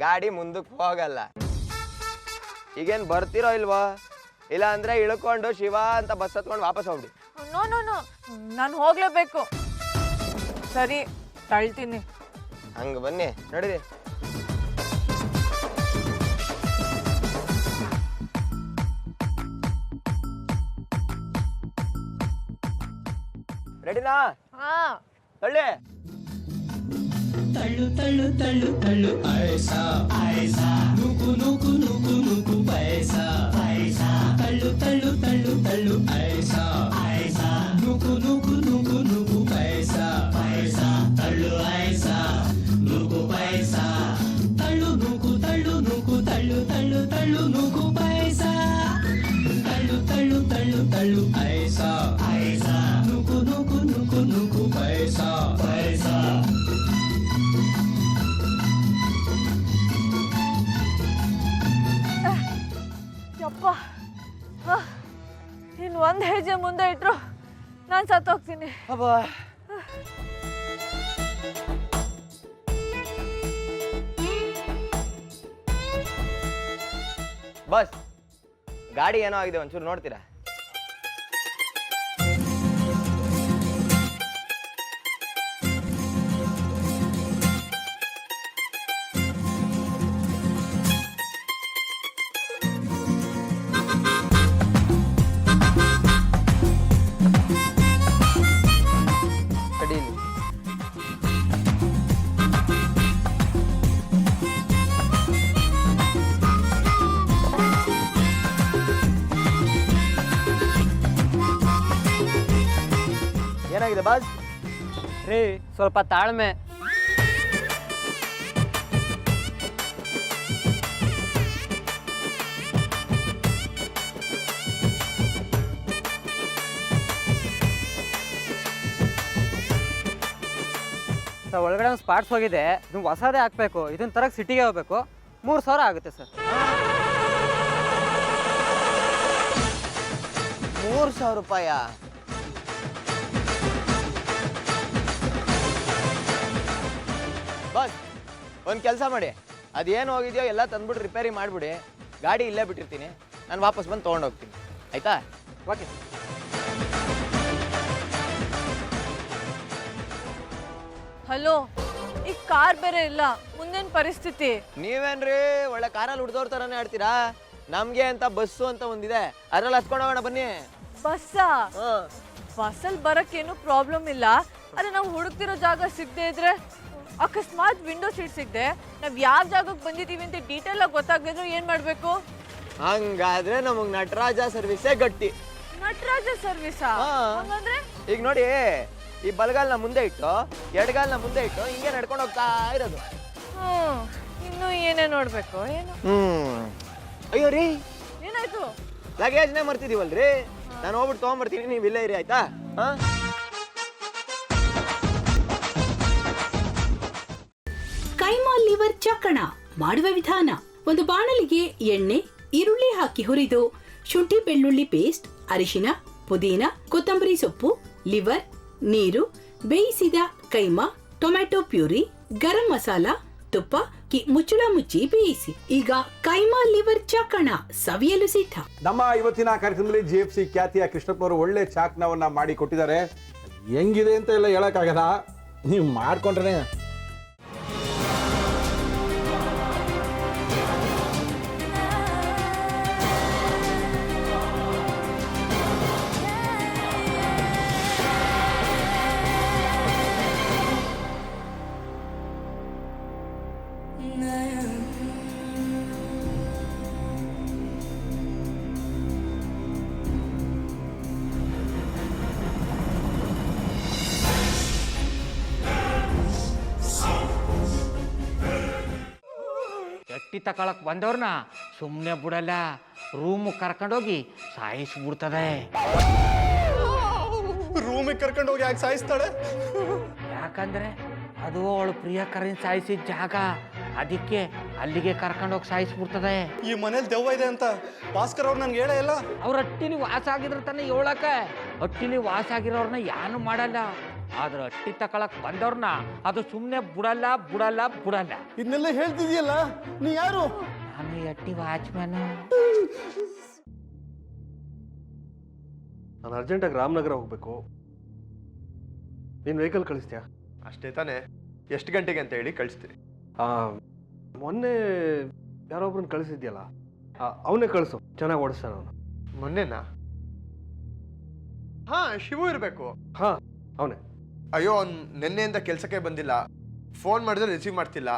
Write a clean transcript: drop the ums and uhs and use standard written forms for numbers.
ಗಾಡಿ ಮುಂದಕ್ಕೆ ಹೋಗಲ್ಲ. ಈಗೇನು ಬರ್ತಿರೋ ಇಲ್ವೋ? ಇಲ್ಲ ಅಂದ್ರೆ ಇಳ್ಕೊಂಡು ಶಿವ ಅಂತ ಬಸ್ ಹತ್ಕೊಂಡು ವಾಪಸ್ ಹೋಗ್ಬಿಡಿ. ನೋ ನೋ ನೋ, ನಾನು ಹೋಗ್ಲೇಬೇಕು. ಸರಿ, ತಳ್ತೀನಿ. ಹಂಗೆ ಬನ್ನಿ, ನಡೀರಿ. ರೆಡಿನಾ? ಹಾ. ತಳ್ಳಿ. ತಳ್ಳು ತಳ್ಳು ತಳ್ಳು ತಳ್ಳು ಐಸಾ ಐಸಾ ನೂಕು ನೂಕು ನೂಕು ನೂಕು ಪೈಸಾ ಪೈಸಾ ತಳ್ಳು ತಳ್ಳು ತಳ್ಳು ತಳ್ಳು ಐಸಾ ಐಸಾ ನೂಕು ನೂಕು ನೂಕು ನೂಕು ಪೈಸಾ ಪೈಸಾ ತಳ್ಳು ಐಸಾ ನೂಕು ಪೈಸಾ ತಳ್ಳು ನೂಕು ತಳ್ಳು ನೂಕು ತಳ್ಳು ತಳ್ಳು ತಳ್ಳು ನೂಕು ಪೈಸಾ ತಳ್ಳು ತಳ್ಳು ತಳ್ಳು ತಳ್ಳು ಐಸಾ ಐಸಾ ನೂಕು ನೂಕು ನೂಕು ನೂಕು ಪೈಸಾ ಪೈಸಾ. ಯಪ್ಪ, ಇನ್ನು ಒಂದು ಹೆಜ್ಜೆ ಮುಂದೆ ಇಟ್ರು ನಾನು ಸತ್ತೋಗ್ತೀನಿ. ಬಸ್ ಗಾಡಿ ಏನೋ ಆಗಿದೆ, ಒಂಚೂರು ನೋಡ್ತೀರಾ? ಏನಾಗಿದೆ ಬಾಸ್? ರೀ ಸ್ವಲ್ಪ ತಾಳ್ಮೆ. ಸರ್ ಒಳಗಡೆ ಒಂದು ಸ್ಪಾಟ್ಸ್ ಹೋಗಿದೆ, ಇದು ಹೊಸದೇ ಹಾಕ್ಬೇಕು. ಇದನ್ನ ತರಕ್ಕೆ ಸಿಟಿಗೆ ಹೋಗ್ಬೇಕು. 3,000 ಆಗುತ್ತೆ ಸರ್. 3,000 ರೂಪಾಯ? ಬಸ್ ಒಂದು ಕೆಲಸ ಮಾಡಿ, ಅದೇನು ಹೋಗಿದೆಯೋ ಎಲ್ಲ ತಂದ್ಬಿಟ್ಟು ರಿಪೇರಿ ಮಾಡಿಬಿಡಿ. ಗಾಡಿ ಇಲ್ಲೇ ಬಿಟ್ಟಿರ್ತೀನಿ, ನಾನು ವಾಪಸ್ ಬಂದು ತೊಗೊಂಡು ಹೋಗ್ತೀನಿ, ಆಯ್ತಾ? ಓಕೆ. ಹಲೋ, ಈಗ ಕಾರ್ ಬೇರೆ ಇಲ್ಲ, ಮುಂದೇನು ಪರಿಸ್ಥಿತಿ? ನೀವೇನ್ರಿ ಒಳ್ಳೆ ಕಾರಲ್ಲಿ ಹುಡ್ದೋರ್ ಥರನೇ ಆಡ್ತೀರಾ? ನಮಗೆ ಅಂತ ಬಸ್ಸು ಅಂತ ಒಂದಿದೆ, ಅದ್ರಲ್ಲಿ ಹತ್ಕೊಂಡು ಹೋಗೋಣ ಬನ್ನಿ. ಬಸ್ಸಾ? ಬಸ್ಸಲ್ಲಿ ಬರೋಕ್ಕೇನು ಪ್ರಾಬ್ಲಮ್ ಇಲ್ಲ, ಆದರೆ ನಾವು ಹುಡುಕ್ತಿರೋ ಜಾಗ ಸಿಗದೆ ಇದ್ರೆ, ಅಕಸ್ಮಾತ್ ವಿಂಡೋ ಸೀಟ್ ಸಿಗದೆ ನಾವು ಯಾವ ಜಾಗಕ್ಕೆ ಬಂದಿದ್ದೀವಿ ಅಂತ ಡೀಟೇಲ್ ಆಗಿ ಗೊತ್ತಾಗದಿದ್ರು ಏನು ಮಾಡಬೇಕು? ಹಂಗಾದ್ರೆ ನಮಗೆ ನಟರಾಜ ಸರ್ವಿಸೇ ಗಟ್ಟಿ. ನಟರಾಜ ಸರ್ವಿಸಾ? ಹಂಗಂದ್ರೆ ಈಗ ನೋಡಿ, ಈ ಬಲಗಾಲ್ನ ಮುಂದೆ ಇಟ್ಟು ಎಡಗಾಲ್ನ ಮುಂದೆ ಇಟ್ಟು ಹಿಂಗೆ ನಡ್ಕೊಂಡು ಹೋಗ್ತಾ ಇರೋದು. ಇನ್ನು ಏನೇ ನೋಡ್ಬೇಕು ಏನು? ಅಯ್ಯೋ ರೀ, ಏನಾಯ್ತು? ಲಗೇಜ್ನೇ ಮರ್ತಿದೀವಲ್ರಿ, ನಾನು ಹೋಗ್ಬಿಟ್ಟು ತೊಗೊಂಬರ್ತೀನಿ, ನೀವು ಇಲ್ಲೇ ಇರಿ ಆಯ್ತಾ? ಕೈಮಾ ಲಿವರ್ ಚಕ್ಕಣ ಮಾಡುವ ವಿಧಾನ: ಒಂದು ಬಾಣಲಿಗೆ ಎಣ್ಣೆ, ಈರುಳ್ಳಿ ಹಾಕಿ ಹುರಿದು ಶುಂಠಿ ಬೆಳ್ಳುಳ್ಳಿ ಪೇಸ್ಟ್, ಅರಿಶಿನ, ಪುದೀನ, ಕೊತ್ತಂಬರಿ ಸೊಪ್ಪು, ಲಿವರ್, ನೀರು, ಬೇಯಿಸಿದ ಕೈಮಾ, ಟೊಮ್ಯಾಟೊ ಪ್ಯೂರಿ, ಗರಂ ಮಸಾಲ, ತುಪ್ಪ ಮುಚ್ಚಳ ಮುಚ್ಚಿ ಬೇಯಿಸಿ. ಈಗ ಕೈಮಾ ಲಿವರ್ ಚಾಕಣ ಸವಿಯಲು ಸಿದ್ಧ. ನಮ್ಮ ಇವತ್ತಿನ ಕಾರ್ಯಕ್ರಮದಲ್ಲಿ GFC ಖ್ಯಾತಿಯ ಕೃಷ್ಣಪ್ಪನವರು ಒಳ್ಳೆ ಚಾಕ್ನವನ್ನ ಮಾಡಿ ಕೊಟ್ಟಿದ್ದಾರೆ. ಹೆಂಗಿದೆ ಅಂತ ಎಲ್ಲ ಹೇಳಕ್ಕಾಗಲ್ಲ, ನೀವು ಮಾಡ್ಕೊಂಡ್ರೆ. ಎಟ್ಟಿ ತಕೊಳಕ್ ಬಂದವ್ರನ್ನ ಸುಮ್ಮನೆ ಬಿಡಲ್ಲ, ರೂಮ್ ಕರ್ಕೊಂಡೋಗಿ ಸಾಯಿಸ್ಬಿಡ್ತದೆ. ರೂಮಿಗೆ ಕರ್ಕೊಂಡೋಗಿ ಯಾಕೆ ಸಾಯಿಸ್ತಾಳೆ? ಯಾಕಂದ್ರೆ ಅದು ಅವಳು ಪ್ರಿಯಕರನ್ ಸಾಯಿಸಿದ ಜಾಗ, ಅದಕ್ಕೆ ಅಲ್ಲಿಗೆ ಕರ್ಕೊಂಡೋಗಿ ಸಾಯಿಸ್ಬಿಡ್ತದೆ. ಈ ಮನೇಲಿ ದೆವ್ವ ಇದೆ ಅಂತ ಭಾಸ್ಕರ್ ಅವ್ರು ನನ್ಗೆ ಹೇಳೇ ಇಲ್ಲ. ಅವ್ರ ಹಟ್ಟಿಲಿ ವಾಸ ಆಗಿದ್ರ ತಾನೆ ಹೇಳಕ. ಹಟ್ಟಿಲಿ ವಾಸ ಆಗಿರೋರ್ನ ಯಾನು ಮಾಡಲ್ಲ, ಆದ್ರೆ ಅಟ್ಟಿ ತಕೊಳಕ್ ಬಂದವ್ರನ್ನ ಅದು ಸುಮ್ಮನೆ ಬಿಡಲ್ಲ ಬಿಡಲ್ಲ ಬಿಡಲ್ಲ. ಇದನ್ನೆಲ್ಲ ಹೇಳ್ತಿದ್ಯಲ್ಲ, ನೀ ಯಾರು? ನಾನು ಅಟ್ಟಿ ವಾಚ್ಮ್ಯಾನ್. ನಾನು ಅರ್ಜೆಂಟಾಗಿ ರಾಮನಗರ ಹೋಗ್ಬೇಕು. ನೀನು ವೆಹಿಕಲ್ ಕಳಿಸ್ತೀಯಾ? ಅಷ್ಟೇ ತಾನೇ, ಎಷ್ಟು ಗಂಟೆಗೆ ಅಂತ ಹೇಳಿ ಕಳಿಸ್ತೀನಿ. ಮೊನ್ನೆ ಯಾರೊಬ್ರನ್ನ ಕಳಿಸಿದ್ಯಲ್ಲ, ಅವನೇ ಕಳಿಸು, ಚೆನ್ನಾಗಿ ಓಡಿಸ್ತಾನ ಅವನು. ಮೊನ್ನೆನಾ? ಹಾ, ಶಿವು ಇರಬೇಕು. ಹಾ, ಅವನೇ. ಅಯ್ಯೋ, ಅವ್ನು ನಿನ್ನೆಯಿಂದ ಕೆಲಸಕ್ಕೆ ಬಂದಿಲ್ಲ. ಫೋನ್ ಮಾಡಿದ್ರೆ ರಿಸೀವ್ ಮಾಡ್ತಿಲ್ಲ.